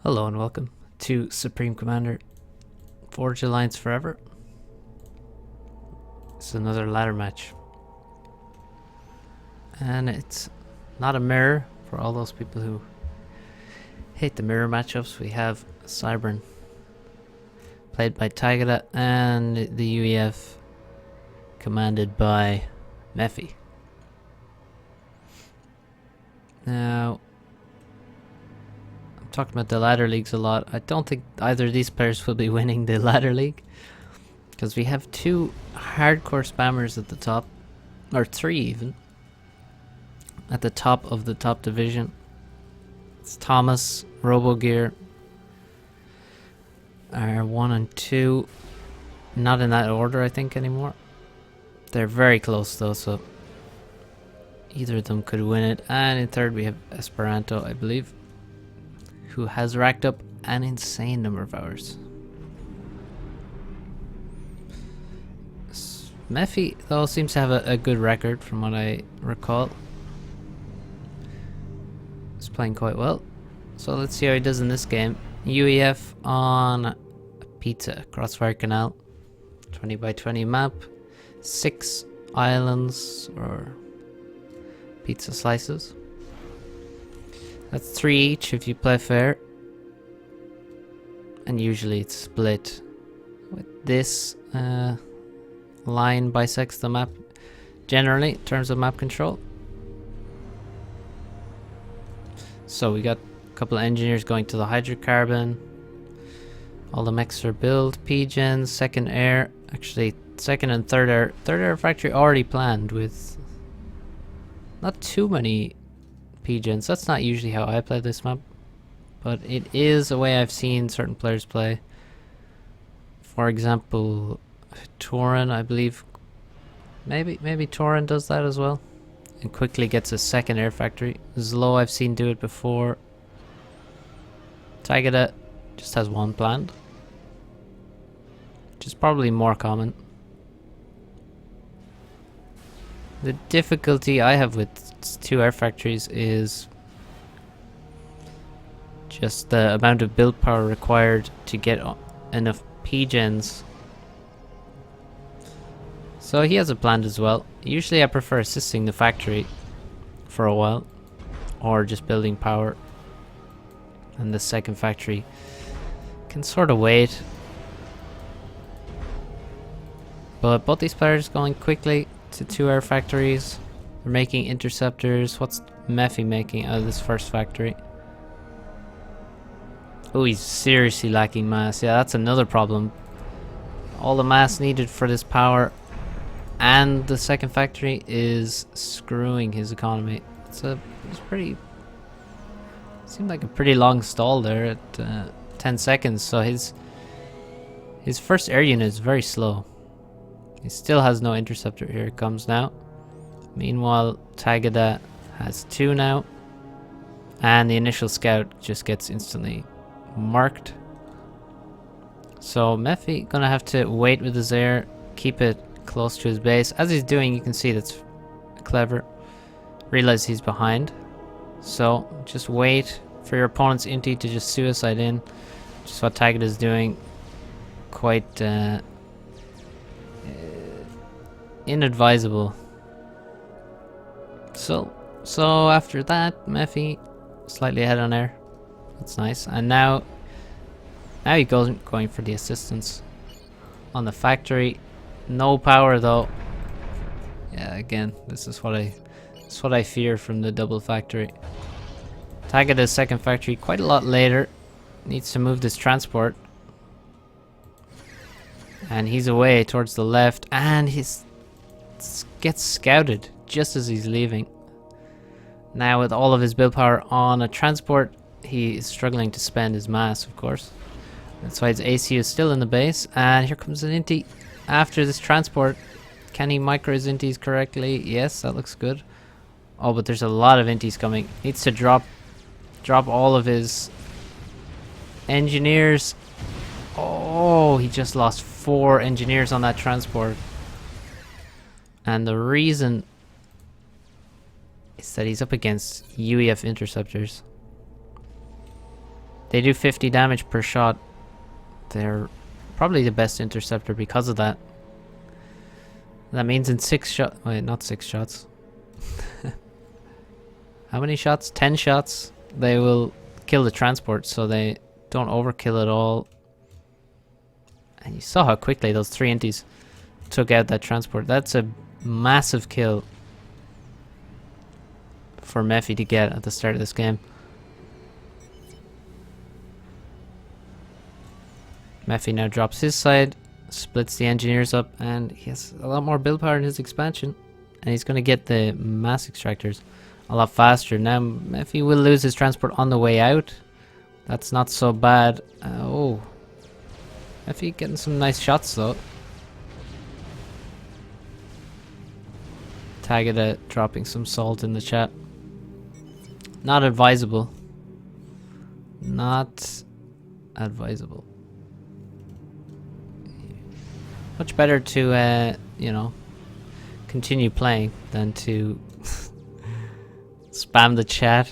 Hello and welcome to Supreme Commander Forge Alliance Forever. It's another ladder match. And it's not a mirror for all those people who hate the mirror matchups. We have Cybern, played by Tagada, and the UEF, commanded by Mephi. Now, talking about the ladder leagues a lot. I don't think either of these players will be winning the ladder league, because we have two hardcore spammers at the top, or three even, at the top of the top division. It's Thomas, RoboGear are 1 and 2, not in that order I think anymore. They're very close though, so either of them could win it. And in third we have Esperanto, I believe, who has racked up an insane number of hours. Mephi, though, seems to have a good record from what I recall. He's playing quite well. So let's see how he does in this game. UEF on a pizza, Crossfire Canal. 20 by 20 map. 6 islands, or pizza slices. That's 3 each if you play fair. And usually it's split. With this line bisects the map generally in terms of map control. So we got a couple of engineers going to the hydrocarbon. All the mechs are built. P-gens, second air. Actually, second and third air. Third air factory already planned with not too many P-gens. That's not usually how I play this map, but it is a way I've seen certain players play. For example, Torin, I believe. Maybe Torin does that as well, and quickly gets a second air factory. Zlo, I've seen do it before. Tagada just has one planned, which is probably more common. The difficulty I have with 2 air factories is just the amount of build power required to get enough P-gens. So he has a plan as well. Usually I prefer assisting the factory for a while, or just building power, and the second factory can sort of wait. But both these players going quickly to 2 air factories. They're making interceptors. What's Mephi making out of this first factory? Oh, he's seriously lacking mass. Yeah, that's another problem. All the mass needed for this power and the second factory is screwing his economy. It's pretty... seemed like a pretty long stall there at 10 seconds. So his first air unit is very slow. He still has no interceptor. Here it comes now. Meanwhile, Tagada has 2 now, and the initial scout just gets instantly marked. So Mephi gonna have to wait with his air, keep it close to his base. As he's doing, you can see that's clever. Realize he's behind, so just wait for your opponent's inti to just suicide in, which is what Tagada is doing. Quite inadvisable. So after that, Mephi slightly ahead on air. That's nice. And now he goes going for the assistance on the factory. No power though. Yeah, again, this is what I fear from the double factory. Tagada's second factory quite a lot later. Needs to move this transport. And he's away towards the left, and he gets scouted just as he's leaving. Now with all of his build power on a transport, he is struggling to spend his mass, of course. That's why his AC is still in the base, and here comes an inti after this transport. Can he micro his intis correctly? Yes, that looks good. Oh, but there's a lot of intis coming. Needs to drop all of his engineers. Oh, he just lost 4 engineers on that transport. And the reason is that he's up against UEF interceptors. They do 50 damage per shot. They're probably the best interceptor because of that. That means in 6 shots... Wait, not 6 shots. How many shots? 10 shots. They will kill the transport, so they don't overkill at all. And you saw how quickly those 3 inties took out that transport. That's a massive kill for Mephi to get at the start of this game. Mephi now drops his side, splits the engineers up, and he has a lot more build power in his expansion. And he's going to get the mass extractors a lot faster. Now Mephi will lose his transport on the way out. That's not so bad. Oh, Mephi getting some nice shots though. Tagada dropping some salt in the chat. Not advisable. Not advisable. Much better to, you know, continue playing than to spam the chat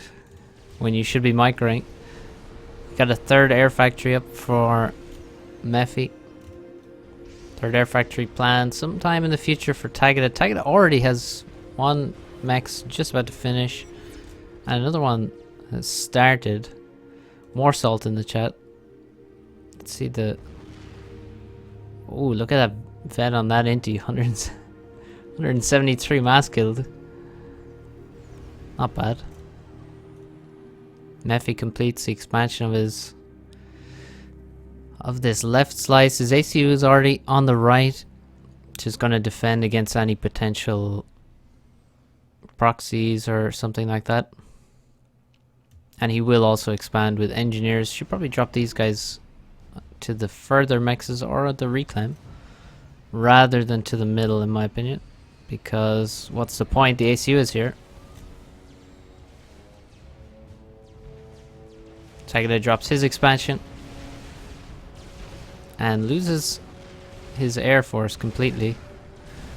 when you should be microing. Got a 3rd air factory up for Mephi. 3rd air factory planned sometime in the future for Tagada. Tagada already has 1 mech's just about to finish. And another one has started. More salt in the chat. Let's see the... Oh, look at that vet on that inti. 173 mass killed. Not bad. Mephi completes the expansion of this left slice. His ACU is already on the right, which is going to defend against any potential proxies or something like that. And he will also expand with engineers. Should probably drop these guys to the further mexes or the reclaim rather than to the middle, in my opinion, because what's the point? The ACU is here. Tagada drops his expansion and loses his air force completely,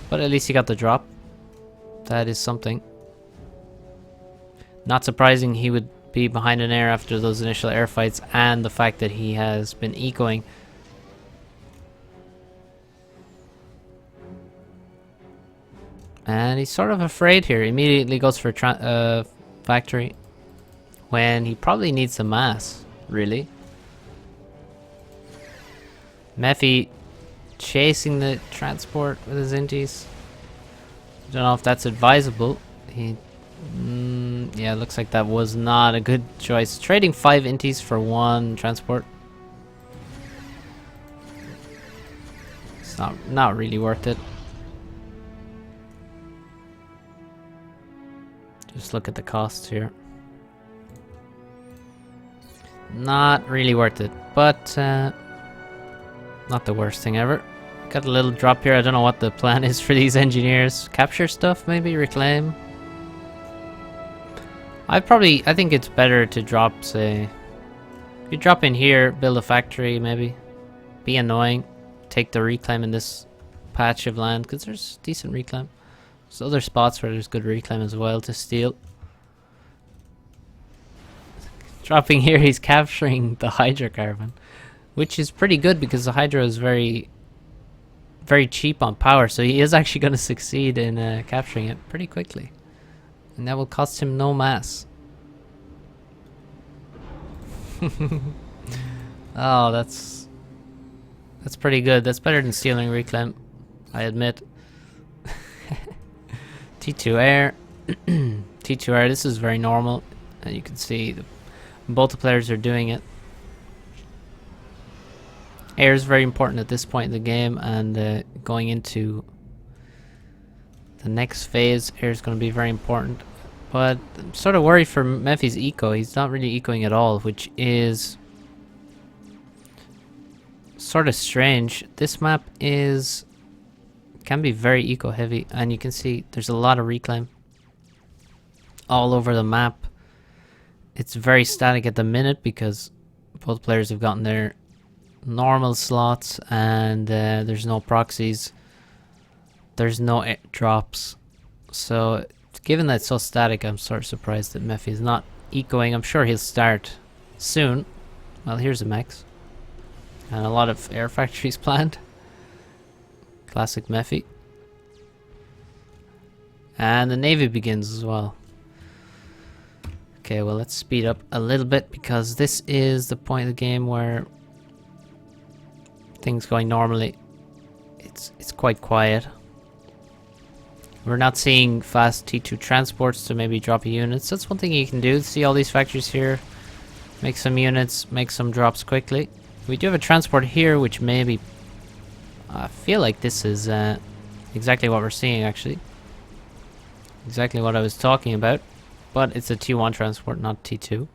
but at least he got the drop. That is something. Not surprising he would be behind an air after those initial air fights, and the fact that he has been ecoing. And he's sort of afraid here. Immediately goes for factory when he probably needs the mass, really. Mephi chasing the transport with his inties. Don't know if that's advisable. Yeah, looks like that was not a good choice. Trading 5 inties for 1 transport. It's not really worth it. Just look at the costs here. Not really worth it, but not the worst thing ever. Got a little drop here. I don't know what the plan is for these engineers. Capture stuff, maybe reclaim. I think it's better to drop, say, you drop in here, build a factory, maybe. Be annoying. Take the reclaim in this patch of land, because there's decent reclaim. There's other spots where there's good reclaim as well to steal. Dropping here, he's capturing the hydrocarbon, which is pretty good because the hydro is very cheap on power, so he is actually going to succeed in capturing it pretty quickly. And that will cost him no mass. Oh, that's pretty good. That's better than stealing reclaim, I admit. T2 air. T2 air, this is very normal. And you can see both the players are doing it. Air is very important at this point in the game, and going into the next phase, air is going to be very important. But I'm sort of worried for Mephi's eco. He's not really ecoing at all, which is sort of strange. This map can be very eco heavy, and you can see there's a lot of reclaim all over the map. It's very static at the minute because both players have gotten their normal slots, and there's no proxies, there's no drops. So given that it's so static, I'm sort of surprised that Mephi is not ecoing. I'm sure he'll start soon, Well, here's a mechs. And a lot of air factories planned. Classic Mephi. And the Navy begins as well. Okay, well, let's speed up a little bit because this is the point of the game where things going normally. It's quite quiet. We're not seeing fast T2 transports to maybe drop units. That's one thing you can do. See all these factories here. Make some units, make some drops quickly. We do have a transport here, which maybe... I feel like this is exactly what we're seeing, actually. Exactly what I was talking about. But it's a T1 transport, not T2.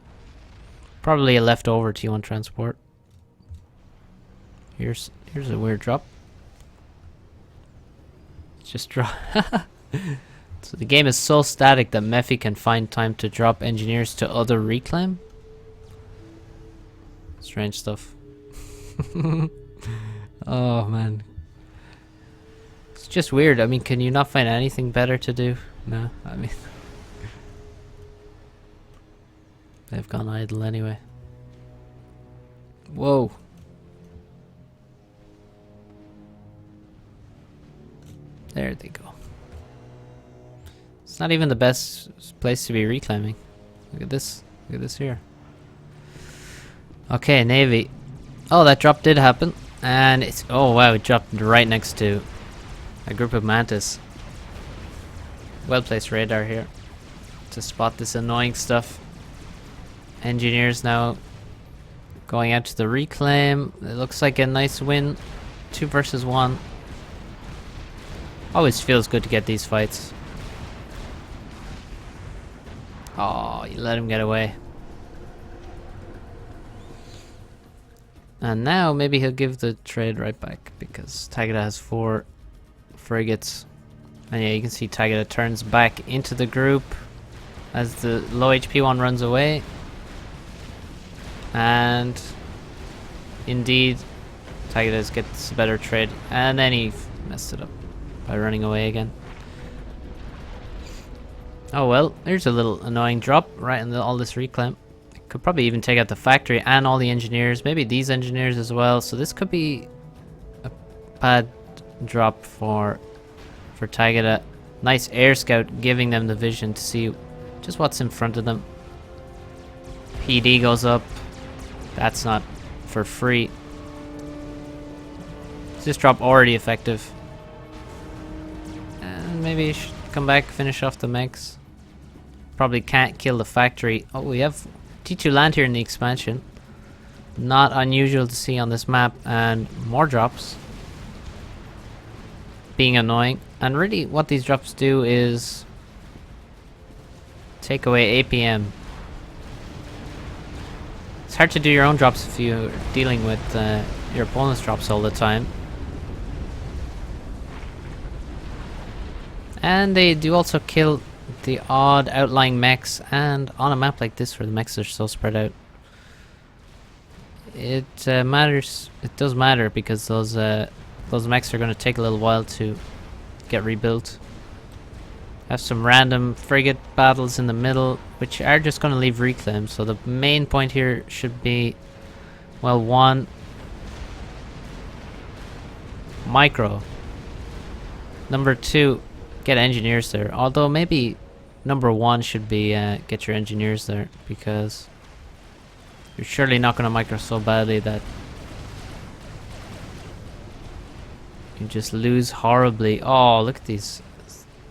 Probably a leftover T1 transport. Here's a weird drop. Just drop. So the game is so static that Mephi can find time to drop engineers to other reclaim. Strange stuff. Oh man. It's just weird. I mean, can you not find anything better to do? No, I mean... They've gone idle anyway. Whoa. There they go. It's not even the best place to be reclaiming. Look at this. Look at this here. Okay, Navy. Oh, that drop did happen. And it's... Oh, wow. It dropped right next to a group of Mantis. Well-placed radar here to spot this annoying stuff. Engineers now going out to the reclaim. It looks like a nice win. 2 versus 1. Always feels good to get these fights. Oh, you let him get away. And now maybe he'll give the trade right back because Tagada has 4 frigates. And yeah, you can see Tagada turns back into the group as the low HP one runs away. And indeed, Tagada gets a better trade. And then he messed it up by running away again. Oh well, there's a little annoying drop right in all this reclaim. Could probably even take out the factory and all the engineers, maybe these engineers as well. So this could be a bad drop for Tagada. Nice air scout giving them the vision to see just what's in front of them. PD goes up. That's not for free. Is this drop already effective? And maybe should come back, finish off the mechs. Probably can't kill the factory. Oh, we have T2 land here in the expansion. Not unusual to see on this map. And more drops. Being annoying. And really what these drops do is take away APM. It's hard to do your own drops if you're dealing with your opponent's drops all the time. And they do also kill the odd outlying mechs, and on a map like this where the mechs are so spread out, it matters. It does matter because those mechs are going to take a little while to get rebuilt. Have some random frigate battles in the middle, which are just going to leave reclaim. So the main point here should be, well, 1, micro. Number 2, get engineers there. Although maybe number 1 should be get your engineers there, because you're surely not going to micro so badly that you just lose horribly. Oh, look at these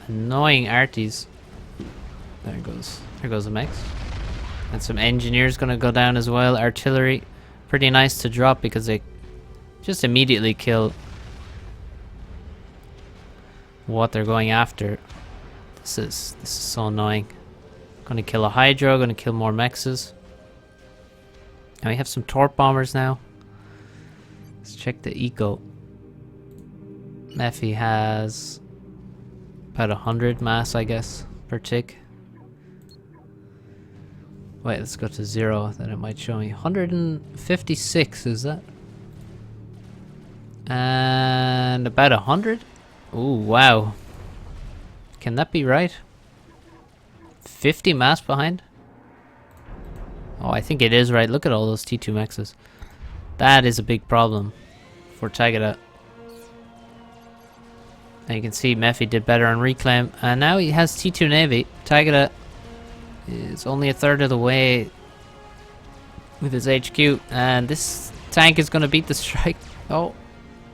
annoying arties. There goes the mechs. And some engineers gonna go down as well. Artillery, pretty nice to drop because they just immediately kill what they're going after. This is so annoying. Gonna kill a Hydro, gonna kill more mexes. And we have some torp bombers now. Let's check the eco. Mephi has about 100 mass, I guess, per tick. Wait, let's go to 0, then it might show me. 156, is that? And about 100? Ooh, wow. Can that be right? 50 mass behind? Oh, I think it is right. Look at all those T2 mexes. That is a big problem for Tagada. And you can see Mephi did better on reclaim. And now he has T2 Navy. Tagada is only a third of the way with his HQ. And this tank is going to beat the strike. Oh,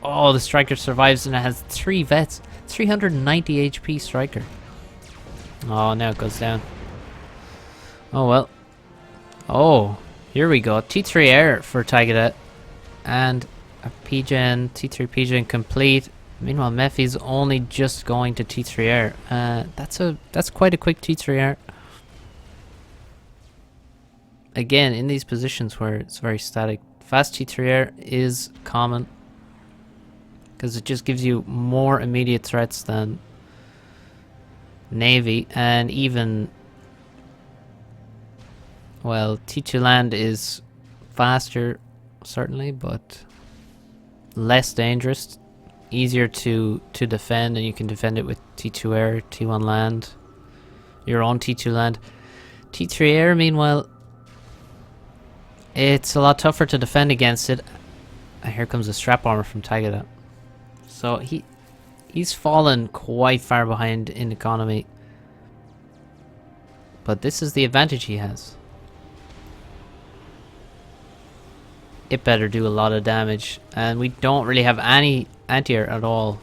the striker survives and it has 3 vets. 390 HP striker. Oh, now it goes down. Oh, well. Oh, here we go. T3 air for Tagada. And a P-Gen, T3 P-Gen complete. Meanwhile, Mephi's only just going to T3 air. That's quite a quick T3 air. Again, in these positions where it's very static, fast T3 air is common. Because it just gives you more immediate threats than Navy. And even, well, T2 land is faster, certainly, but less dangerous. Easier to defend, and you can defend it with T2 air, T1 land, your own T2 land. T3 air, meanwhile, it's a lot tougher to defend against it. And here comes the strap armor from Tagada. So he's fallen quite far behind in economy. But this is the advantage he has. It better do a lot of damage. And we don't really have any anti-air at all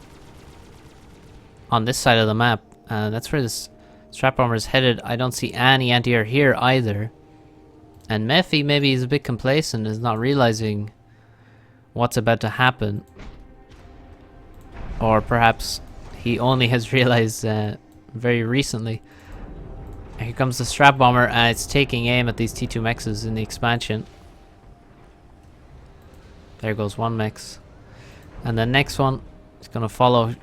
on this side of the map. That's where this strap armor is headed. I don't see any anti-air here either. And Mephi maybe is a bit complacent, is not realizing what's about to happen. Or perhaps he only has realized very recently. Here comes the strap bomber, and it's taking aim at these T2 mexes in the expansion. There goes one mex. And the next one is going to follow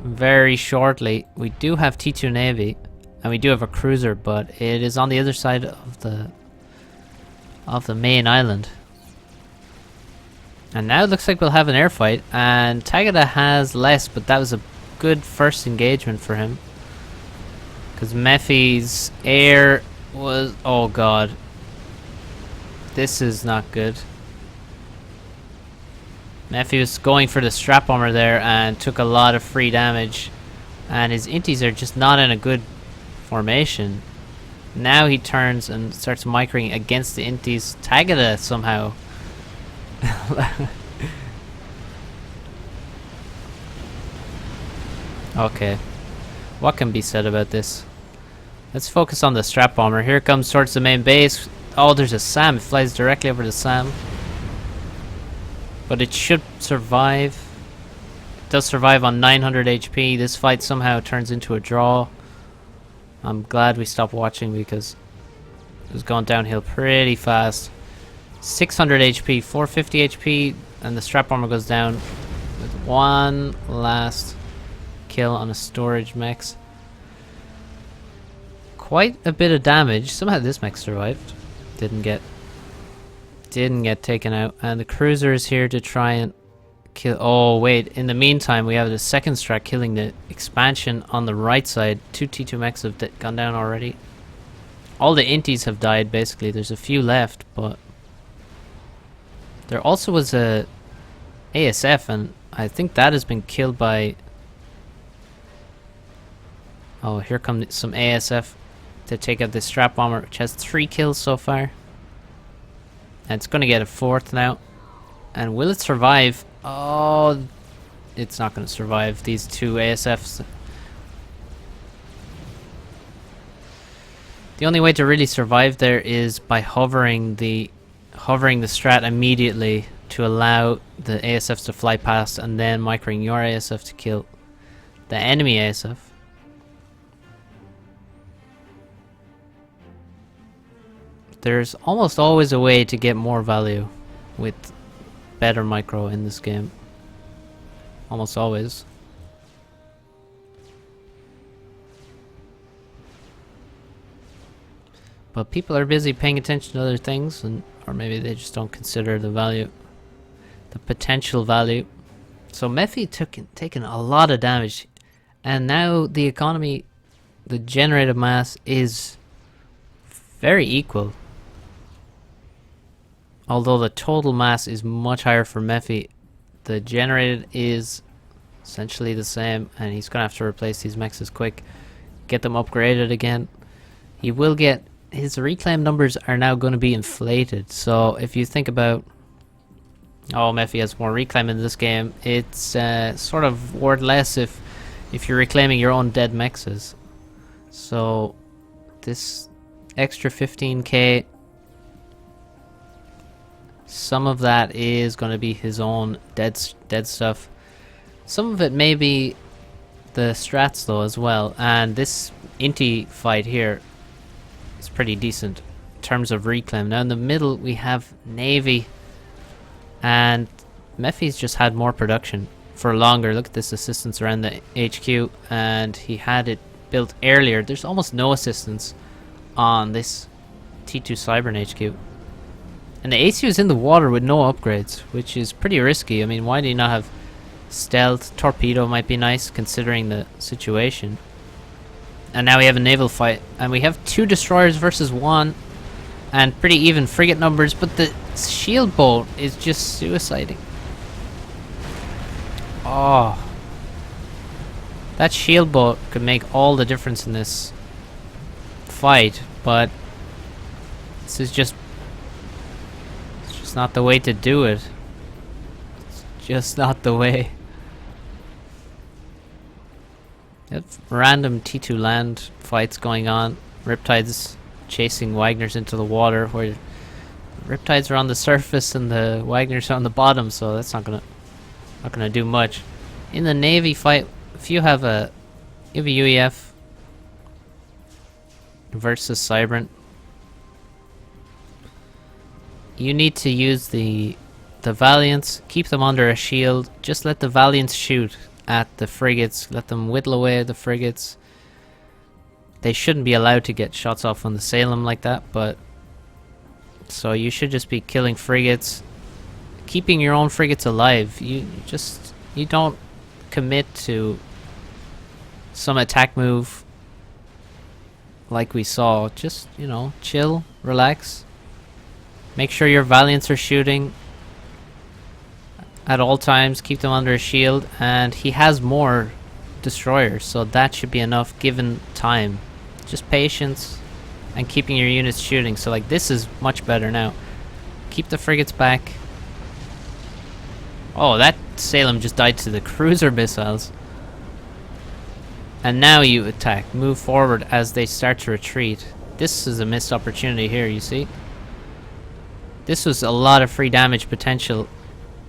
very shortly. We do have T2 Navy, and we do have a cruiser, but it is on the other side of the main island. And now it looks like we'll have an air fight, and Tagada has less, but that was a good first engagement for him. Because Mephi's air was... oh god. This is not good. Mephi was going for the strap armor there and took a lot of free damage. And his inties are just not in a good formation. Now he turns and starts microing against the inties. Tagada somehow... okay. What can be said about this? Let's focus on the strap bomber. Here it comes towards the main base. Oh, there's a SAM. It flies directly over the SAM. But it should survive. It does survive on 900 HP. This fight somehow turns into a draw. I'm glad we stopped watching because it was going downhill pretty fast. 600 HP, 450 HP, and the strap armor goes down with one last kill on a storage mech. Quite a bit of damage. Somehow this mech survived. Didn't get taken out. And the cruiser is here to try and kill... oh wait, in the meantime we have the second strat killing the expansion on the right side. 2 T2 mechs have gone down already. All the inties have died basically. There's a few left, but there also was a ASF, and I think that has been killed by... oh, here comes some ASF to take out this strap bomber, which has 3 kills so far. And it's going to get a 4th now. And will it survive? Oh, it's not going to survive. These 2 ASFs. The only way to really survive there is by hovering the strat immediately to allow the ASFs to fly past, and then microing your ASF to kill the enemy ASF. There's almost always a way to get more value with better micro in this game. Almost always. But people are busy paying attention to other things, and or maybe they just don't consider the value, the potential value. So Mephi taken a lot of damage, and now the economy, the generated mass is very equal. Although the total mass is much higher for Mephi, the generated is essentially the same, and he's gonna have to replace these mechs quick, get them upgraded again. He will get his reclaim numbers are now going to be inflated. So if you think about, oh, Mephi has more reclaim in this game, it's sort of worth less if you're reclaiming your own dead mechs. So this extra 15k, some of that is going to be his own dead stuff. Some of it may be the strats though as well, and this Inti fight here is pretty decent in terms of reclaim. Now in the middle we have Navy, and Mephi's just had more production for longer. Look at this assistance around the HQ, and he had it built earlier. There's almost no assistance on this T2 Cybern HQ. And the ACU is in the water with no upgrades, which is pretty risky. I mean, why do you not have stealth? Torpedo might be nice considering the situation. And now we have a naval fight, and we have 2 destroyers versus 1, and pretty even frigate numbers, but the shield boat is just suiciding. Oh, that shield boat could make all the difference in this fight, but this is just not the way to do it. It's just not the way. Random T2 land fights going on. Riptides chasing Wagners into the water, where Riptides are on the surface and the Wagners are on the bottom, so that's not gonna do much. In the Navy fight, if you have a UEF versus Cybern, you need to use the Valiants, keep them under a shield, just let the Valiants shoot at the frigates, let them whittle away the frigates. They shouldn't be allowed to get shots off on the Salem like that, but so you should just be killing frigates, keeping your own frigates alive. You don't commit to some attack move like we saw. Just, you know, chill, relax. Make sure your Valiants are shooting at all times. Keep them under a shield. And he has more destroyers, so that should be enough given time. Just patience and keeping your units shooting. So like this is much better now. Keep the frigates back. Oh, that Salem just died to the cruiser missiles. And now you attack. Move forward as they start to retreat. This is a missed opportunity here, you see? This was a lot of free damage potential,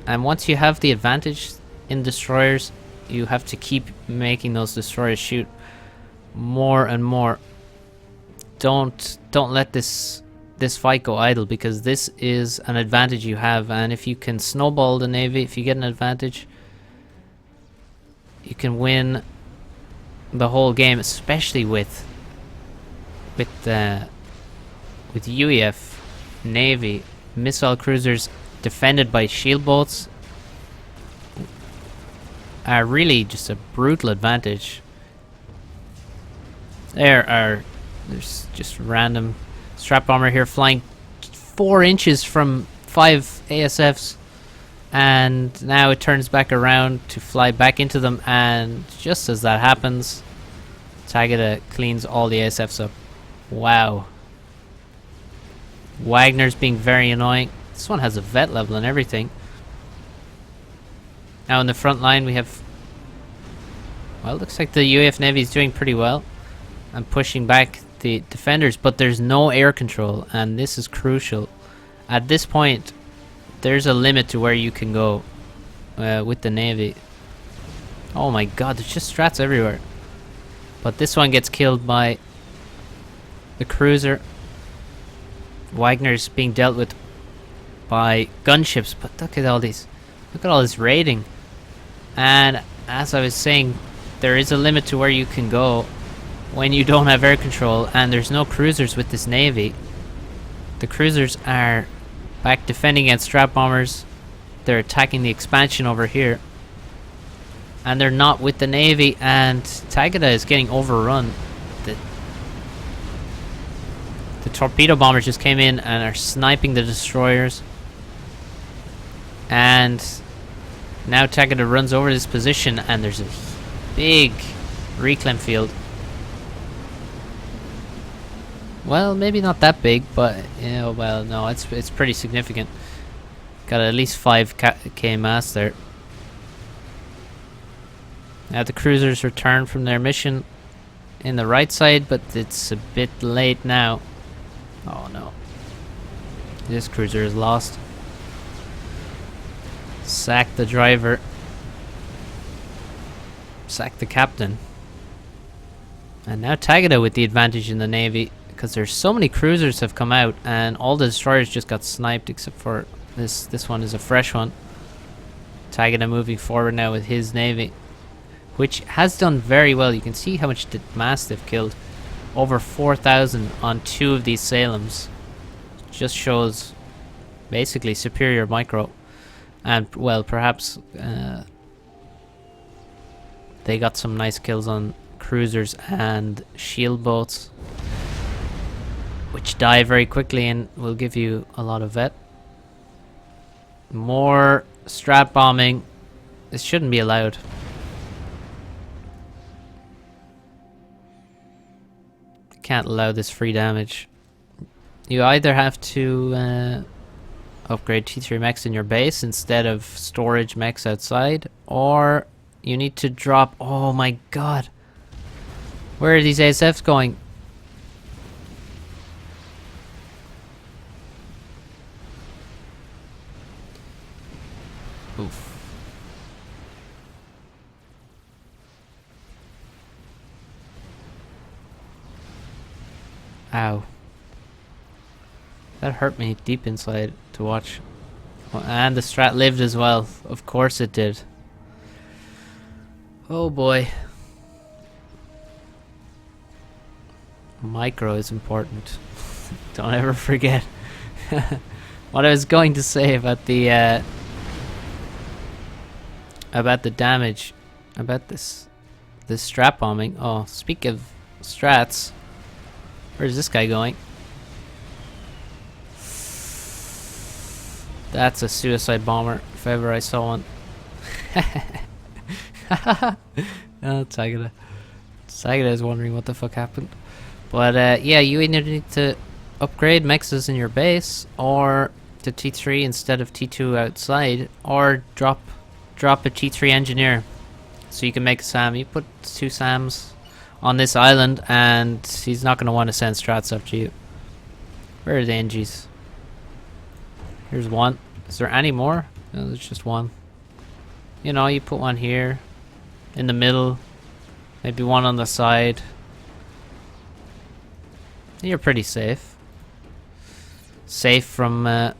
and once you have the advantage in destroyers, you have to keep making those destroyers shoot more and more. Don't let this fight go idle, because this is an advantage you have, and if you can snowball the Navy, if you get an advantage, you can win the whole game, especially with UEF Navy. Missile cruisers defended by shield boats are really just a brutal advantage. There's just random strap bomber here flying 4 inches from 5 ASFs, and now it turns back around to fly back into them, and just as that happens, Tagada cleans all the ASFs up. Wow. Wagner's being very annoying. This one has a vet level and everything. Now in the front line we have, well, it looks like the UAF Navy is doing pretty well and pushing back the defenders, but there's no air control, and this is crucial. At this point, there's a limit to where you can go with the Navy. Oh my god, there's just strats everywhere. But this one gets killed by the cruiser. Wagner's being dealt with by gunships, but look at all these. Look at all this raiding. And as I was saying, there is a limit to where you can go when you don't have air control, and there's no cruisers with this Navy. The cruisers are back defending against strap bombers. They're attacking the expansion over here, and they're not with the Navy, and Tagada is getting overrun. The torpedo bombers just came in and are sniping the destroyers. And now Tagada runs over this position, and there's a big reclaim field. Well, maybe not that big, but yeah, well, no, it's pretty significant. Got at least 5k mass there. Now the cruisers return from their mission in the right side, but it's a bit late now. Oh no. This cruiser is lost. Sack the driver. Sack the captain. And now Tagada with the advantage in the navy, because there's so many cruisers have come out and all the destroyers just got sniped except for this one is a fresh one. Tagada moving forward now with his navy, which has done very well. You can see how much mass they've killed. Over 4,000 on 2 of these Salems. Just shows basically superior micro. And, well, perhaps they got some nice kills on cruisers and shield boats, which die very quickly and will give you a lot of vet. More strat bombing. This shouldn't be allowed. Can't allow this free damage. You either have to upgrade T3 mechs in your base instead of storage mechs outside, or you need to drop... Oh my god. Where are these ASFs going? Oof. Ow. That hurt me deep inside to watch. Oh, and the strat lived as well. Of course it did. Oh boy. Micro is important. Don't ever forget. What I was going to say about the damage, about this strat bombing. Oh, speak of strats. Where's this guy going? That's a suicide bomber, if ever I saw one. Oh, Tagada. Tagada is wondering what the fuck happened. But yeah, you either need to upgrade mexes in your base, or to T3 instead of T2 outside, or drop a T3 engineer so you can make a SAM. You put 2 SAMs on this island and he's not going to want to send strats after you. Where are the NGs? Here's one. Is there any more? No, there's just one. You know, you put one here in the middle, maybe one on the side. You're pretty safe. Safe from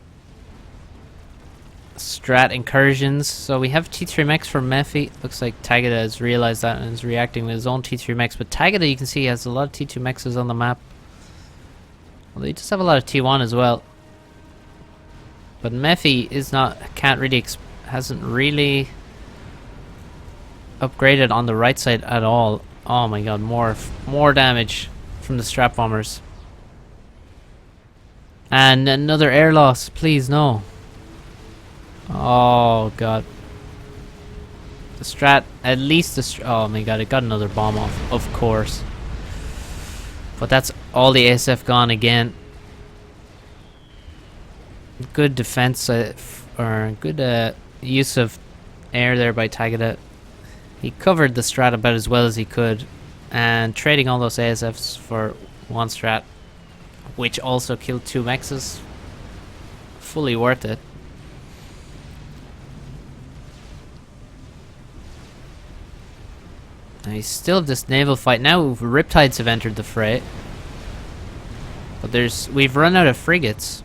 strat incursions. So we have T3 mechs from Mephi. Looks like Tagada has realized that and is reacting with his own T3 mechs. But Tagada, you can see, has a lot of T2 mechs on the map. Well, they just have a lot of T1 as well. But Mephi is not, hasn't really upgraded on the right side at all. Oh my god, more damage from the strat bombers. And another air loss, please, no. Oh god. The strat, at least the oh my god, it got another bomb off, of course. But that's all the ASF gone again. Good defense, or good use of air there by Tagada. He covered the strat about as well as he could, and trading all those ASFs for one strat, which also killed 2 mexes. Fully worth it. Now he's still this naval fight. Now Riptides have entered the fray. But we've run out of frigates.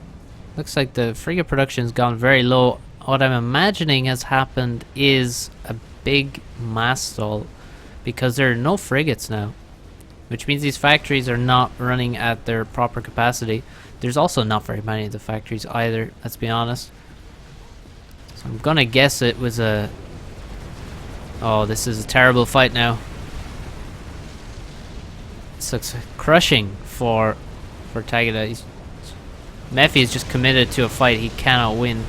Looks like the frigate production's gone very low. What I'm imagining has happened is a big mass stall, because there are no frigates now, which means these factories are not running at their proper capacity. There's also not very many of the factories either, let's be honest. So I'm gonna guess it was a... Oh, this is a terrible fight now. This looks crushing for Tagada. Mephi is just committed to a fight he cannot win.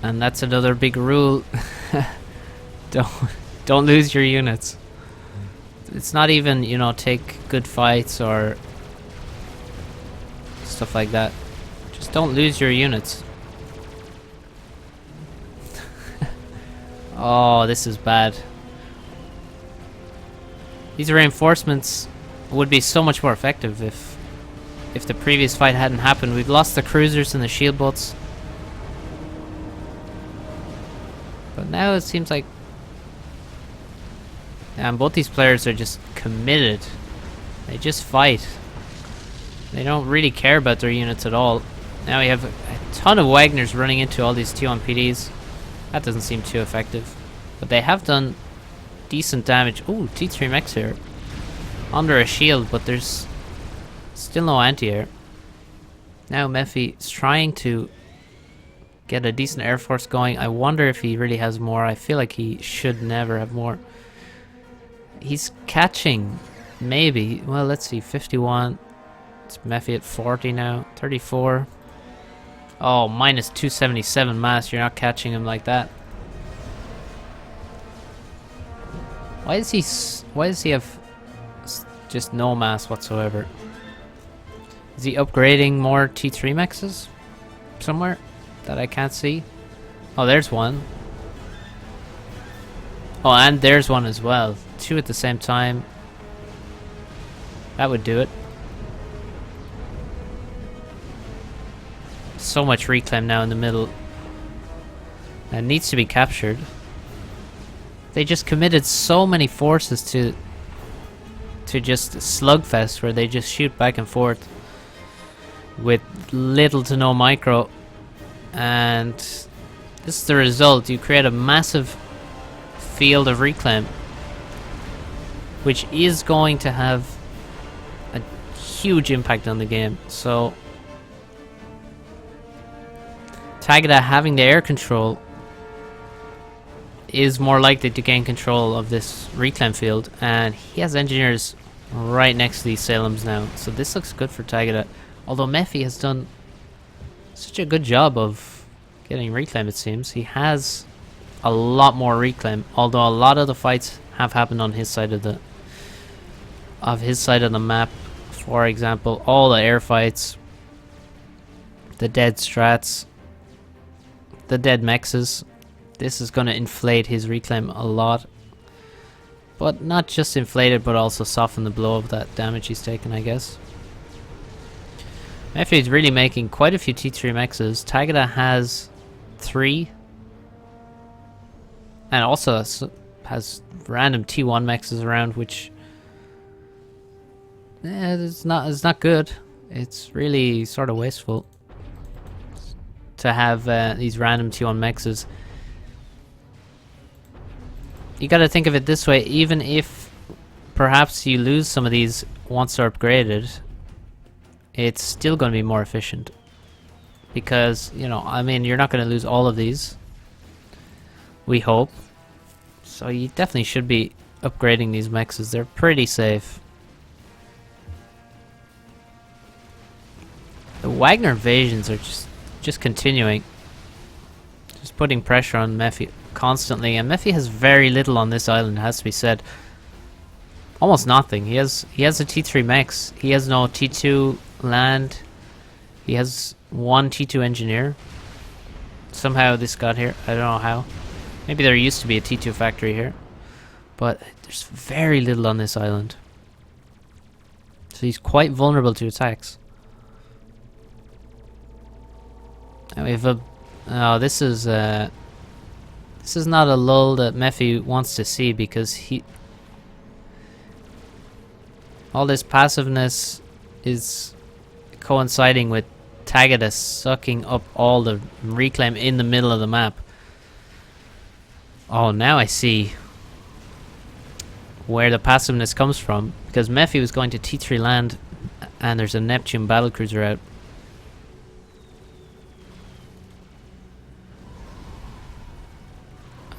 And that's another big rule. don't don't lose your units. It's not even, you know, take good fights or stuff like that. Just don't lose your units. Oh, this is bad. These reinforcements would be so much more effective if the previous fight hadn't happened. We've lost the cruisers and the shield boats. But now it seems like both these players are just committed. They just fight. They don't really care about their units at all. Now we have a ton of Wagners running into all these T1 PDs. That doesn't seem too effective. But they have done decent damage. Ooh, T3 mechs here. Under a shield, but there's still no anti-air. Now Mephi is trying to get a decent air force going. I wonder if he really has more. I feel like he should never have more. He's catching, maybe. Well, let's see, 51. It's Mephi at 40 now. 34. Oh, minus 277 mass. You're not catching him like that. Why does he have just no mass whatsoever? Is he upgrading more T3 mexes somewhere that I can't see? Oh, there's one. Oh, and there's one as well. Two at the same time. That would do it. So much reclaim now in the middle. That needs to be captured. They just committed so many forces to just slugfest where they just shoot back and forth with little to no micro, and this is the result. You create a massive field of reclaim, which is going to have a huge impact on the game. So Tagada having the air control is more likely to gain control of this reclaim field, and he has engineers right next to these Salems now, so this looks good for Tagada. Although Mephi has done such a good job of getting reclaim, it seems. He has a lot more reclaim, although a lot of the fights have happened on his side of the map. For example, all the air fights, the dead strats, the dead mexes. This is going to inflate his reclaim a lot. But not just inflate it, but also soften the blow of that damage he's taken, I guess. Mephi is really making quite a few T3 mexes. Tagada has 3. And also has random T1 mexes around, which it's not good. It's really sort of wasteful to have these random T1 mexes. You gotta think of it this way, even if perhaps you lose some of these once they're upgraded, it's still gonna be more efficient. Because, you know, I mean, you're not gonna lose all of these, we hope. So you definitely should be upgrading these mexes. They're pretty safe. The Wagner invasions are just continuing. Just putting pressure on Mephi constantly, and Mephi has very little on this island, it has to be said. Almost nothing. He has a T3 mex. He has no T2 land. He has one T2 engineer. Somehow this got here. I don't know how. Maybe there used to be a T2 factory here. But there's very little on this island. So he's quite vulnerable to attacks. And we have a... Oh, this is not a lull that Mephi wants to see, because all this passiveness is coinciding with Tagada sucking up all the reclaim in the middle of the map. Oh, now I see where the passiveness comes from, because Mephi was going to T3 land and there's a Neptune battlecruiser out.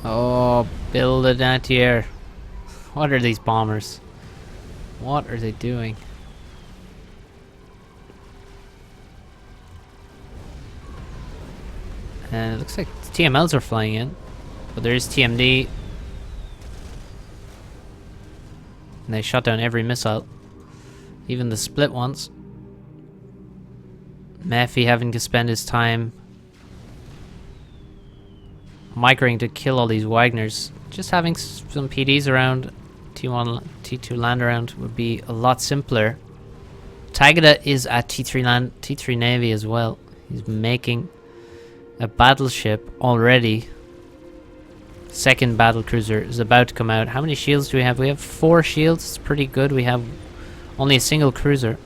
Oh, build an anti-air. What are these bombers? What are they doing? And it looks like TMLs are flying in. But there is TMD. And they shot down every missile. Even the split ones. Mephi having to spend his time microing to kill all these Wagners. Just having some PDs around, T1, T2 land around would be a lot simpler. Tagada is at T3 Navy as well. He's making a battleship already. Second battle cruiser is about to come out. How many shields do we have? We have 4 shields. It's pretty good. We have only a single cruiser.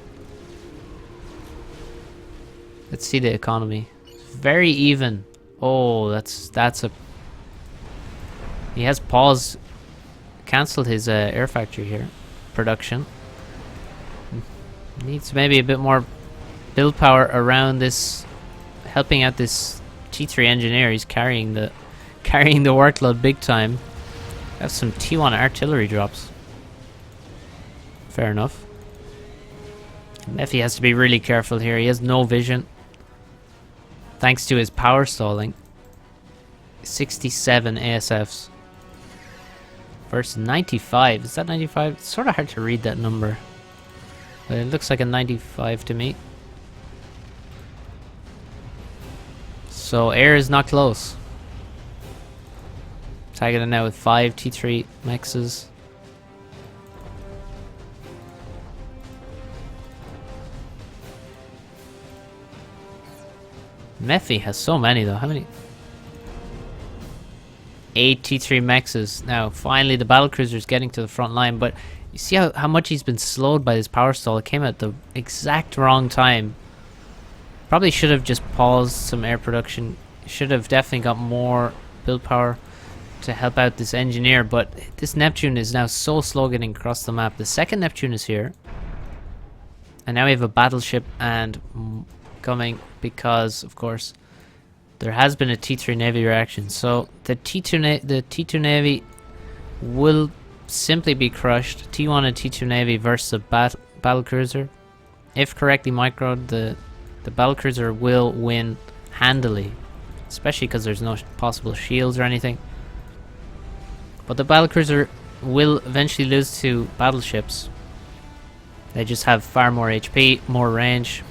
Let's see the economy. It's very even. Oh, that's a... He has cancelled his air factory here. Production. Needs maybe a bit more build power around this, helping out this T3 engineer. He's carrying the workload big time. Have some T1 artillery drops. Fair enough. Mephi has to be really careful here. He has no vision. Thanks to his power stalling. 67 ASFs. Versus 95. Is that 95? It's sort of hard to read that number. But it looks like a 95 to me. So air is not close. Tagada now with 5 T3 mexes. Mephi has so many though. How many? 8 T3 mexes. Now finally the battlecruiser is getting to the front line, but you see how much he's been slowed by this power stall. It came at the exact wrong time. Probably should have just paused some air production. Should have definitely got more build power to help out this engineer, but this Neptune is now so slow getting across the map. The second Neptune is here. And now we have a battleship and coming because, of course, there has been a T3 Navy reaction. So the T2 Navy will simply be crushed. T1 and T2 Navy versus a battlecruiser. If correctly microed, the battlecruiser will win handily, especially because there's no possible shields or anything. But the battlecruiser will eventually lose to battleships. They just have far more HP, more range.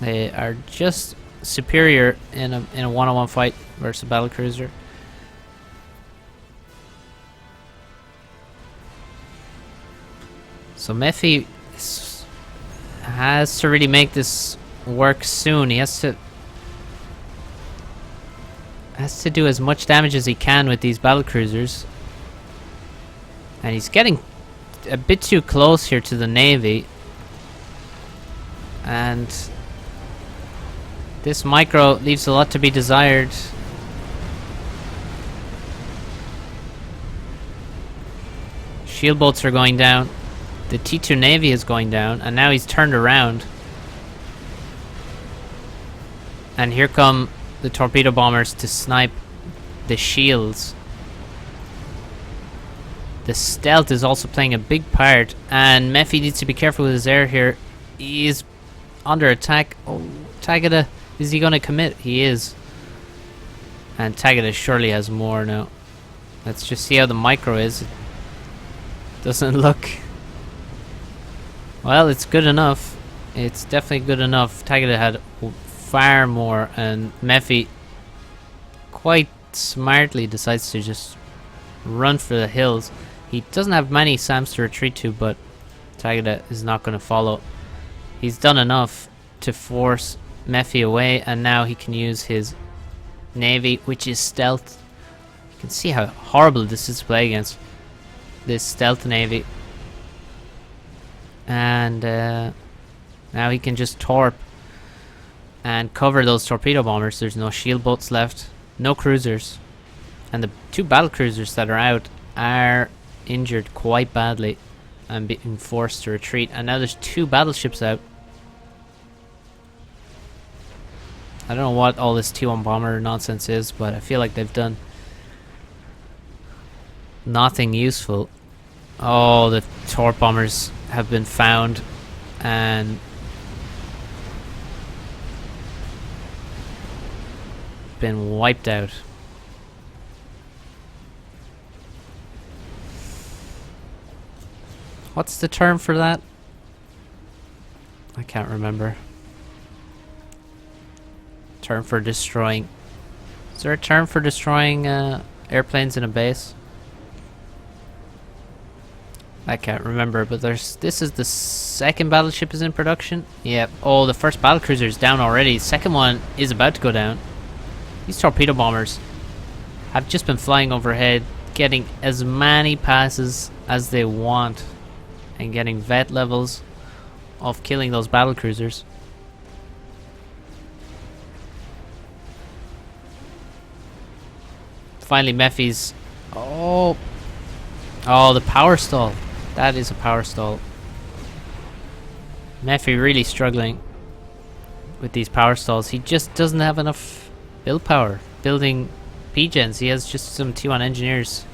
They are just superior in a one-on-one fight versus a battlecruiser. So Mephi has to really make this work soon. He has to do as much damage as he can with these battlecruisers. And he's getting a bit too close here to the Navy. And this micro leaves a lot to be desired. Shield boats are going down. The T2 Navy is going down, and now he's turned around. And here come the torpedo bombers to snipe the shields. The stealth is also playing a big part, and Mephi needs to be careful with his air here. He is under attack. Oh, Tagada, is he going to commit? He is. And Tagada surely has more now. Let's just see how the micro is. It doesn't look... Well, it's good enough. It's definitely good enough. Tagada had far more, and Mephi quite smartly decides to just run for the hills. He doesn't have many SAMs to retreat to, but Tagada is not going to follow. He's done enough to force Mephi away, and now he can use his Navy, which is stealth. You can see how horrible this is to play against this stealth Navy. And now he can just torp and cover those torpedo bombers. There's no shield boats left, no cruisers, and the 2 battle cruisers that are out are injured quite badly and being forced to retreat. And now there's 2 battleships out. I don't know what all this T1 bomber nonsense is, but I feel like they've done nothing useful. Oh, the torp bombers have been found, and been wiped out. What's the term for that? I can't remember. Term for destroying. Is there a term for destroying airplanes in a base? I can't remember, but this is the second battleship is in production. Yep. Oh, the first battlecruiser is down already. Second one is about to go down. These torpedo bombers have just been flying overhead, getting as many passes as they want, and getting vet levels of killing those battlecruisers. Finally, Mephi's. Oh, the power stall. That is a power stall. Mephi really struggling with these power stalls. He just doesn't have enough build power building P-gens. He has just some T1 engineers,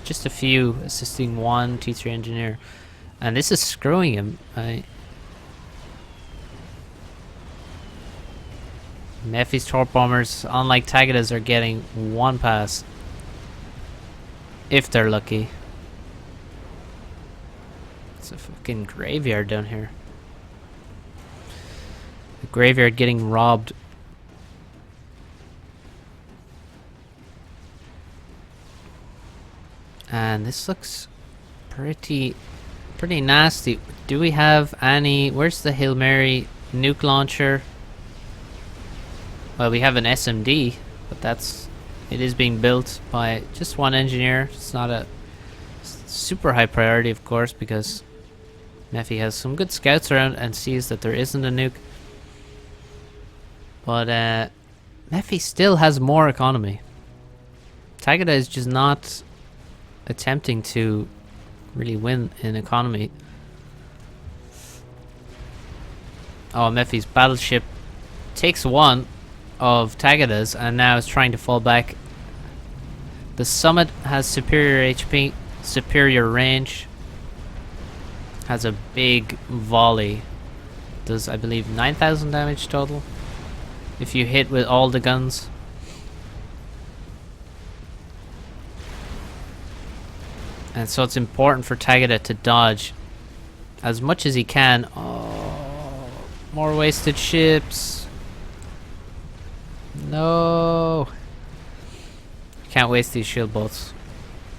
just a few assisting one T3 engineer, and this is screwing him. Mephi's torp bombers, unlike Tagada's, are getting one pass if they're lucky. It's a fucking graveyard down here. The graveyard getting robbed. And this looks pretty nasty. Do we have any... Where's the Hail Mary nuke launcher? Well, we have an SMD, but it is being built by just one engineer. It's not a super high priority, of course, because Mephi has some good scouts around and sees that there isn't a nuke. But Mephi still has more economy. Tagada is just not attempting to really win in economy. Oh, Mephi's battleship takes one of Tagada's and now is trying to fall back. The Summit has superior HP, superior range, has a big volley, does I believe 9,000 damage total if you hit with all the guns. And so it's important for Tagada to dodge as much as he can. Oh, more wasted ships. No. Can't waste these shield bolts.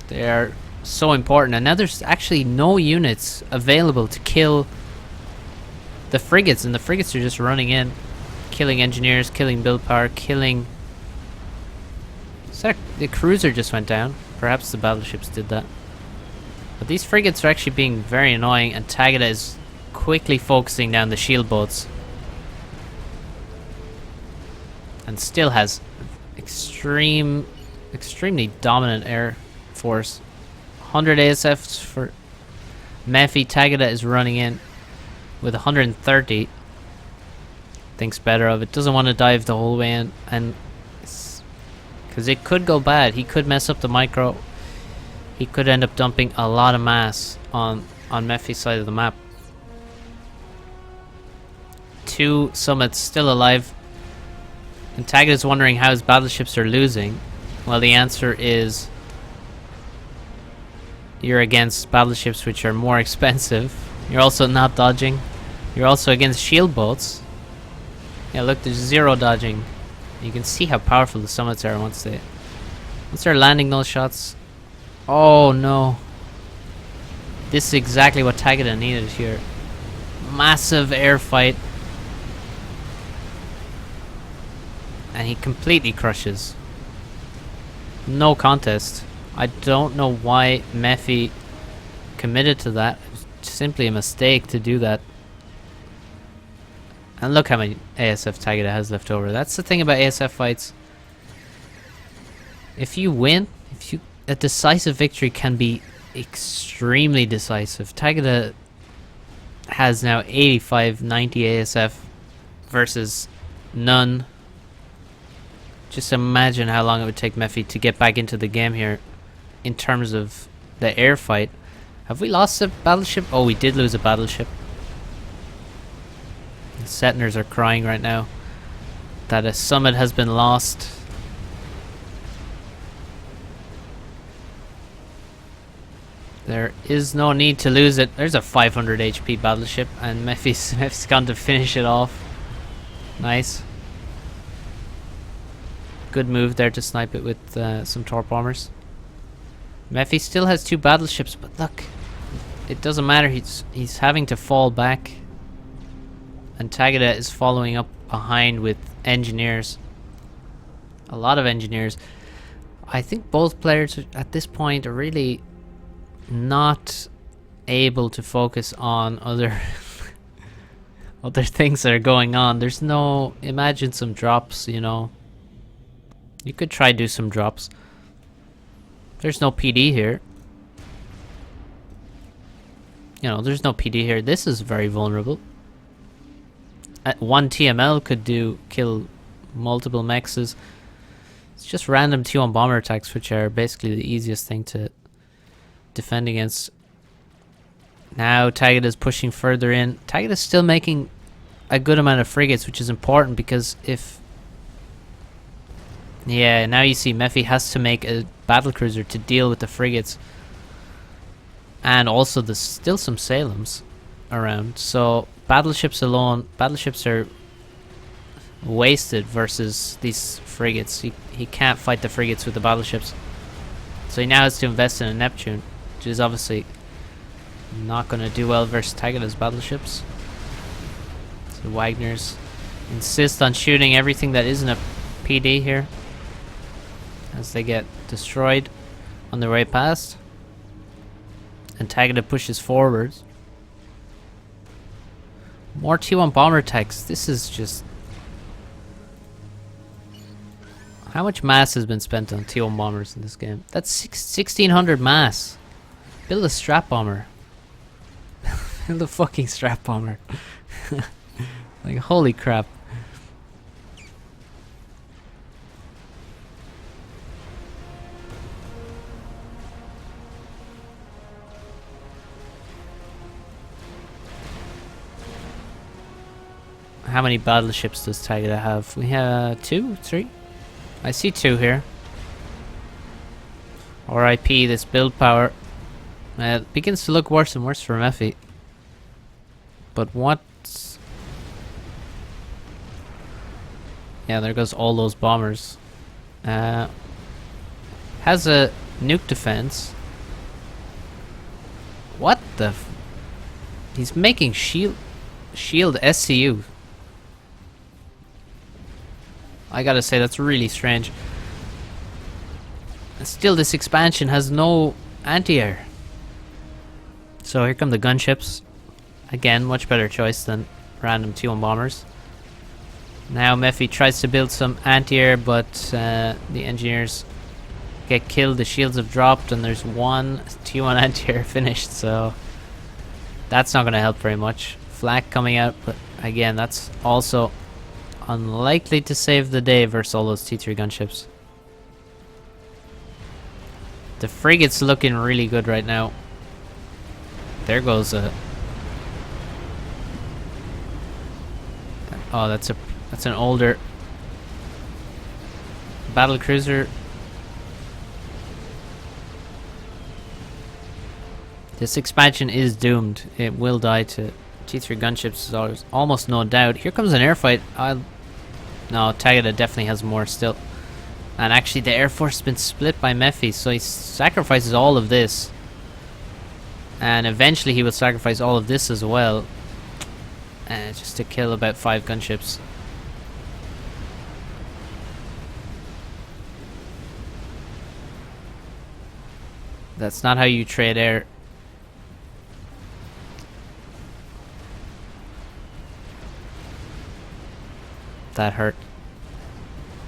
They are so important. And now there's actually no units available to kill the frigates. And the frigates are just running in, killing engineers, killing build power, killing... The cruiser just went down. Perhaps the battleships did that. But these frigates are actually being very annoying, and Tagada is quickly focusing down the shield boats. And still has extremely dominant air force. 100 ASFs for Mephi. Tagada is running in with 130. Thinks better of it. Doesn't want to dive the whole way in, and because it could go bad. He could mess up the micro. He could end up dumping a lot of mass on Mephi's side of the map. 2 summits still alive. And Tagada is wondering how his battleships are losing. Well, the answer is you're against battleships which are more expensive. You're also not dodging. You're also against shield boats. Yeah, look, there's 0 dodging. You can see how powerful the summits are once they're landing those shots. Oh no. This is exactly what Tagada needed here. Massive air fight. And he completely crushes. No contest. I don't know why Mephi committed to that. It was simply a mistake to do that. And look how many ASF Tagada has left over. That's the thing about ASF fights. If you win, a decisive victory can be extremely decisive. Tagada has now 85, 90 ASF versus none. Just imagine how long it would take Mephi to get back into the game here in terms of the air fight. Have we lost a battleship? Oh, we did lose a battleship. The Settlers are crying right now that a summit has been lost. There is no need to lose it. There's a 500 HP battleship, and Mephi's gone to finish it off. Nice. Good move there to snipe it with some torp bombers. Mephi still has 2 battleships, but look, it doesn't matter. He's having to fall back, and Tagada is following up behind with engineers. A lot of engineers. I think both players at this point are really not able to focus on other other things that are going on. There's no, imagine some drops, you know. You could try do some drops. There's no PD here. You know, there's no PD here. This is very vulnerable. One TML could kill multiple mexes. It's just random T1 bomber attacks, which are basically the easiest thing to defend against. Now Tagada's pushing further in. Tagada's still making a good amount of frigates, which is important because if... Yeah, now you see Mephi has to make a battlecruiser to deal with the frigates. And also there's still some Salems around. So battleships alone, battleships are wasted versus these frigates. He can't fight the frigates with the battleships. So he now has to invest in a Neptune, which is obviously not going to do well versus Tagada's battleships. So Wagner's insist on shooting everything that isn't a PD here as they get destroyed on their way past. And Tagada pushes forwards. More T1 bomber attacks. This is just... How much mass has been spent on T1 bombers in this game? That's 1600 mass. Build a strap bomber. Build a fucking strap bomber. Like, holy crap. How many battleships does Tagada have? We have 2, 3? I see 2 here. RIP, this build power. It begins to look worse and worse for Mephi. But what's... Yeah, there goes all those bombers. Has a nuke defense. What the... He's making shield SCU. I gotta say, that's really strange. And still, this expansion has no anti-air. So here come the gunships. Again, much better choice than random T1 bombers. Now Mephi tries to build some anti-air, but the engineers get killed. The shields have dropped, and there's one T1 anti-air finished. So that's not gonna help very much. Flak coming out, but again, that's also unlikely to save the day versus all those T3 gunships. The frigate's looking really good right now. There goes a... Oh, that's an older battle cruiser. This expansion is doomed. It will die to T3 gunships. There's almost no doubt. Here comes an air fight. No, Tagada definitely has more still. And actually the air force has been split by Mephi, so he sacrifices all of this. And eventually he will sacrifice all of this as well. Just to kill about 5 gunships. That's not how you trade air. That hurt.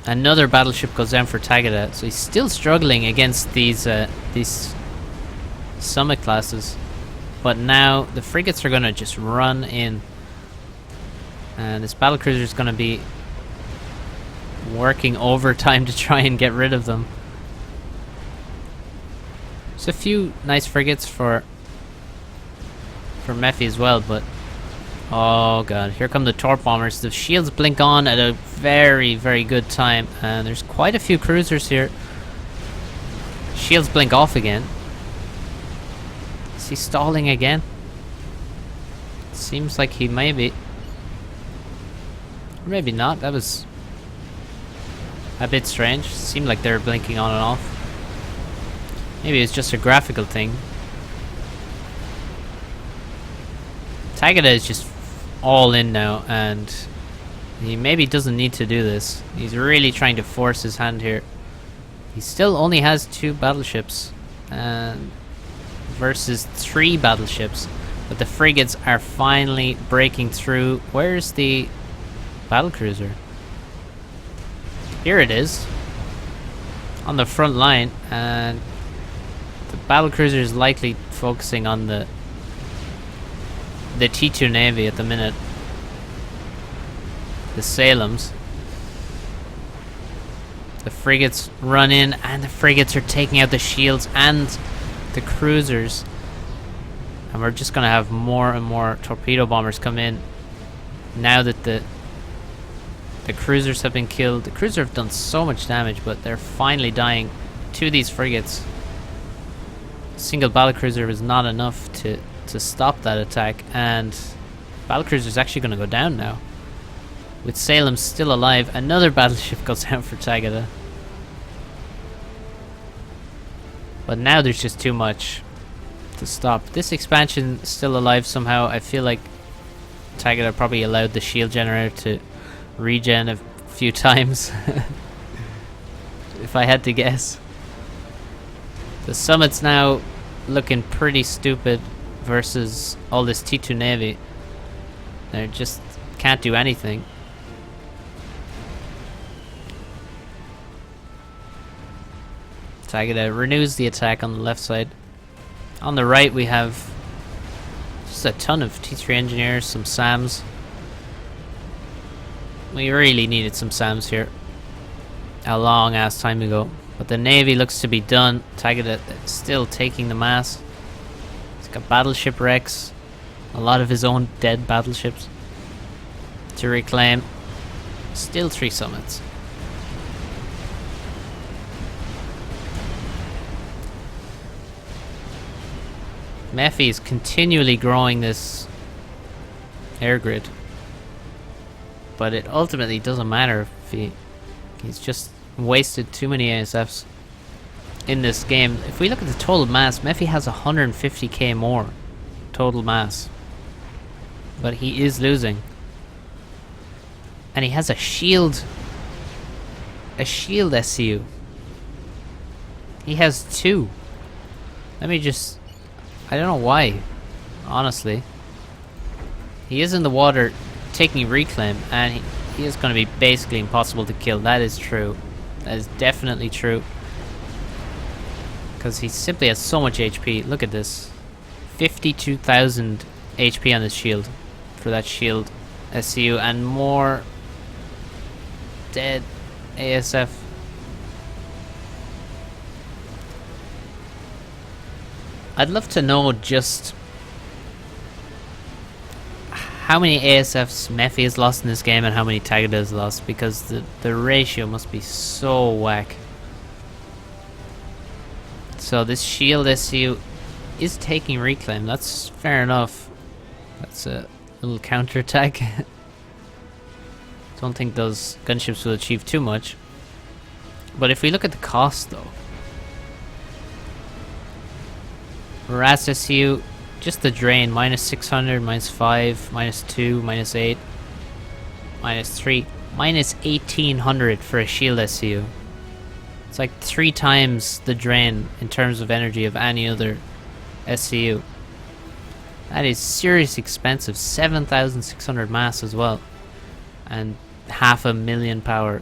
Another battleship goes down for Tagada, so he's still struggling against these summit classes. But now the frigates are gonna just run in, and this battlecruiser is gonna be working overtime to try and get rid of them. There's a few nice frigates for Mephi as well, but oh god, here come the torp bombers. The shields blink on at a very, very good time, and there's quite a few cruisers here. Shields blink off again. he stalling again? Seems like he may be. Or maybe not. That was a bit strange. Seemed like they were blinking on and off. Maybe it's just a graphical thing. Tagada is just all in now, and he maybe doesn't need to do this. He's really trying to force his hand here. He still only has 2 battleships versus 3 battleships, but the frigates are finally breaking through. Where's the battlecruiser? Here it is, on the front line, and the battlecruiser is likely focusing on the T2 Navy at the minute. The Salems. The frigates run in, and the frigates are taking out the shields and the cruisers. And we're just going to have more and more torpedo bombers come in now that the cruisers have been killed. The cruisers have done so much damage, but they're finally dying to these frigates. A single battlecruiser is not enough to stop that attack, and battlecruiser is actually going to go down now. With Salem still alive, another battleship goes down for Tagada. But now there's just too much to stop. This expansion is still alive somehow. I feel like Tagada probably allowed the shield generator to regen a few times. If I had to guess. The summit's now looking pretty stupid versus all this T2 Navy. They just can't do anything. Tagada renews the attack on the left side. On the right we have just a ton of T3 engineers, some SAMs. We really needed some SAMs here a long ass time ago. But the Navy looks to be done. Tagada still taking the mass. He's got battleship wrecks. A lot of his own dead battleships to reclaim. Still 3 summits. Mephi is continually growing this air grid, but it ultimately doesn't matter if he's just wasted too many ASFs in this game. If we look at the total mass, Mephi has 150k more total mass, but he is losing, and he has a shield SCU. He has 2. Let me just, I don't know why, honestly. He is in the water taking reclaim, and he is going to be basically impossible to kill. That is true. That is definitely true. Because he simply has so much HP. Look at this. 52,000 HP on his shield for that shield SCU, and more dead ASF. I'd love to know just how many ASFs Mephi has lost in this game and how many Tagada has lost, because the ratio must be so whack. So this shield SCU is taking reclaim. That's fair enough. That's a little counterattack. Don't think those gunships will achieve too much. But if we look at the cost though, Harass SCU, just the drain, minus 600, minus 5, minus 2, minus 8, minus 3, minus 1800 for a shield SCU. It's like 3 times the drain in terms of energy of any other SCU. That is seriously expensive. 7,600 mass as well, and 500,000 power.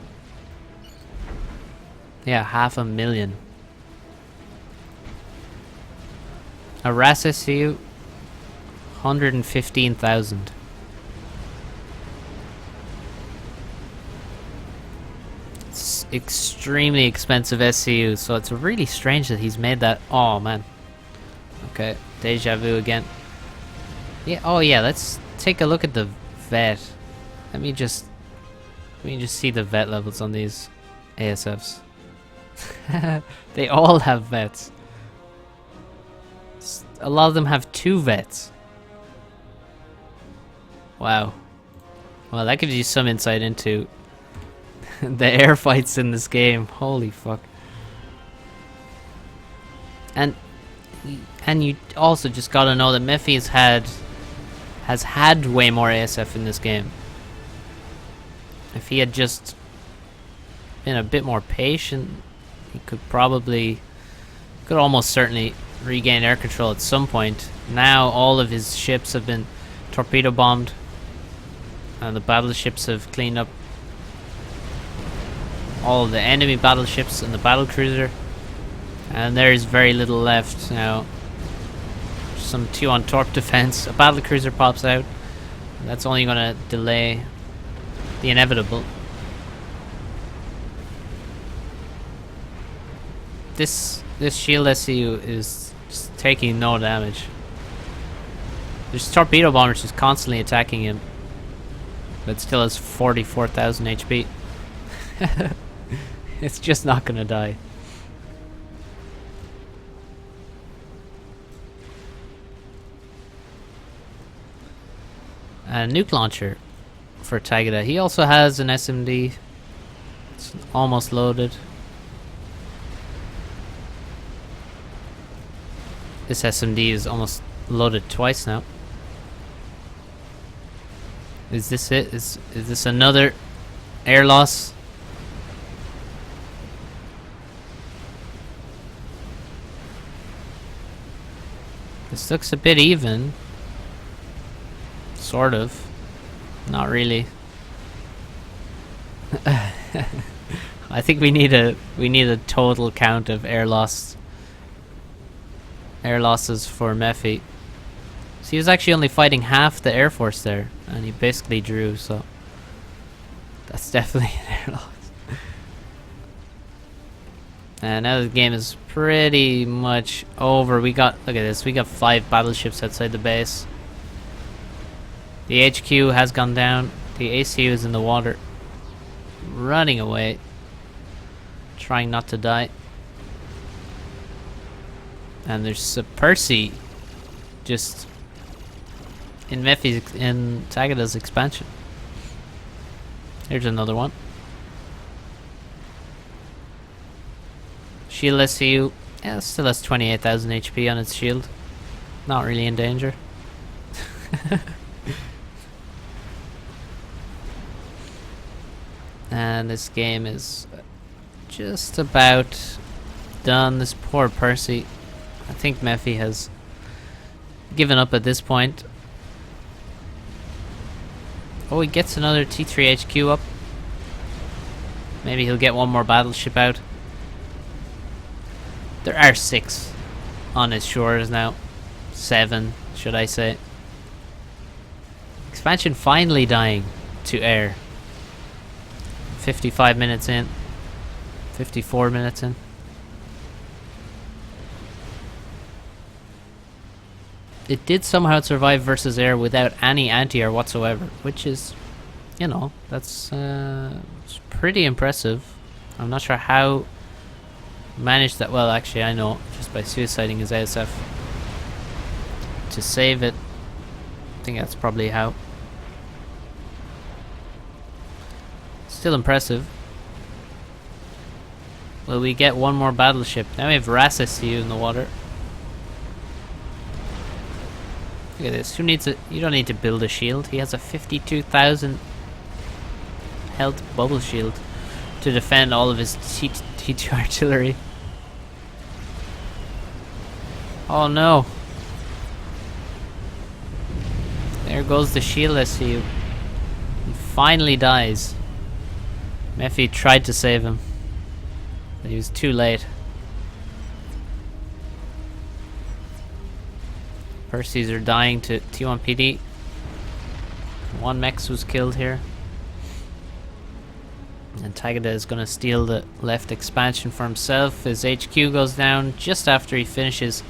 Yeah, 500,000. A RAS SCU, 115,000. It's extremely expensive SCU, so it's really strange that he's made that. Oh man. Okay, deja vu again. Yeah. Oh yeah. Let's take a look at the vet. Let me just see the vet levels on these ASFs. They all have vets. a lot of them have 2 vets. Wow. Well, that gives you some insight into the air fights in this game. Holy fuck. And you also just gotta know that Mephi has had way more ASF in this game. If he had just been a bit more patient, he could almost certainly regain air control at some point. Now all of his ships have been torpedo bombed, and the battleships have cleaned up all of the enemy battleships and the battle cruiser, and there's very little left now. Some 2 on torp defense. A battle cruiser pops out. That's only gonna delay the inevitable. This shield SCU is just taking no damage. There's torpedo bombers just constantly attacking him, but still has 44,000 HP. It's just not gonna die. And nuke launcher for Tagada. He also has an SMD. It's almost loaded. This SMD is almost loaded twice now. Is this it? Is this another air loss? This looks a bit even. Sort of. Not really. I think we need a total count of air losses for Mephi. So he was actually only fighting half the air force there, and he basically drew, so that's definitely an air loss. And now the game is pretty much over. Look at this, we got 5 battleships outside the base. The HQ has gone down. The ACU is in the water, running away, trying not to die. And there's a Percy just in Tagada's expansion. Here's another one. Shield SCU, yeah, still has 28,000 HP on its shield. Not really in danger. And this game is just about done. This poor Percy. I think Mephi has given up at this point. Oh, he gets another T3 HQ up. Maybe he'll get one more battleship out. There are 6 on his shores now. 7, should I say. Expansion finally dying to air. 55 minutes in. 54 minutes in. It did somehow survive versus air without any anti-air whatsoever, which is, you know, that's it's pretty impressive. I'm not sure how managed that. Well, actually I know, just by suiciding his ASF to save it. I think that's probably how. Still impressive. Will we get one more battleship? Now we have RAS SCU in the water. Look at this. Who needs it? You don't need to build a shield. He has a 52,000 health bubble shield to defend all of his T2 artillery. Oh no. There goes the shield SCU. He finally dies. Mephi tried to save him, but he was too late. Percys are dying to T1 PD. 1 Mex was killed here. And Tagada is going to steal the left expansion for himself. His HQ goes down just after he finishes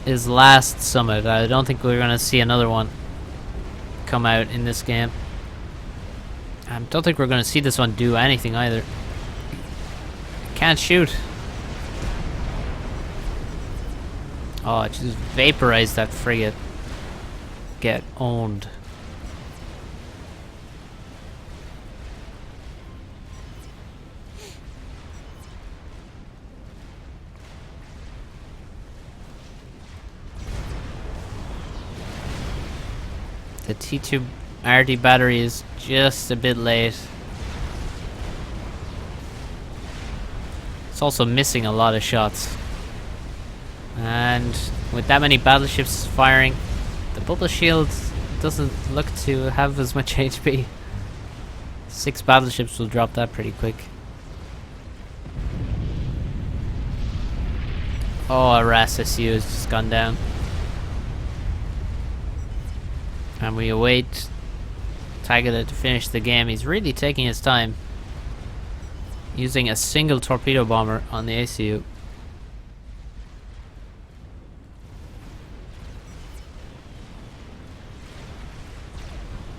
his last summit. I don't think we're going to see another one come out in this game. I don't think we're going to see this one do anything either. Can't shoot. Oh, it just vaporized that frigate. Get owned. The T2 RD battery is just a bit late. It's also missing a lot of shots. And with that many battleships firing, the bubble shield doesn't look to have as much HP. 6 battleships will drop that pretty quick. Oh, our RAS SU has just gone down. And we await Tagada to finish the game. He's really taking his time, using a single torpedo bomber on the ACU.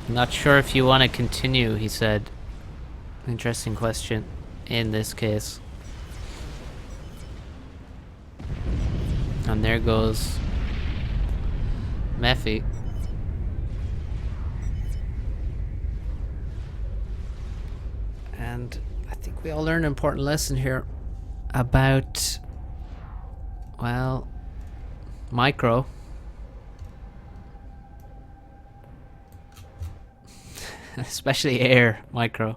Not sure if you want to continue, he said. Interesting question in this case. And there goes Mephi. And I think we all learned an important lesson here about, well, micro. Especially air micro.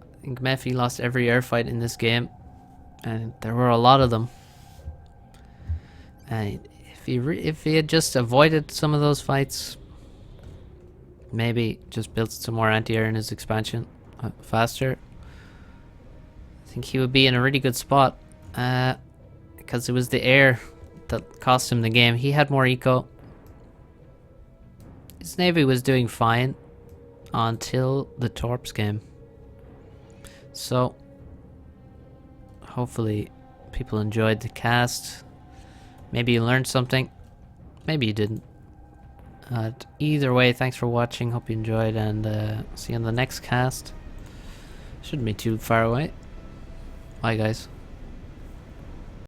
I think Mephi lost every air fight in this game, and there were a lot of them. And if he had just avoided some of those fights, maybe just built some more anti-air in his expansion faster, I think he would be in a really good spot, because it was the air that cost him the game. He had more eco. His navy was doing fine until the torps came. So hopefully people enjoyed the cast. Maybe you learned something, maybe you didn't. Either way, thanks for watching, hope you enjoyed, and see you on the next cast. Shouldn't be too far away. Bye guys.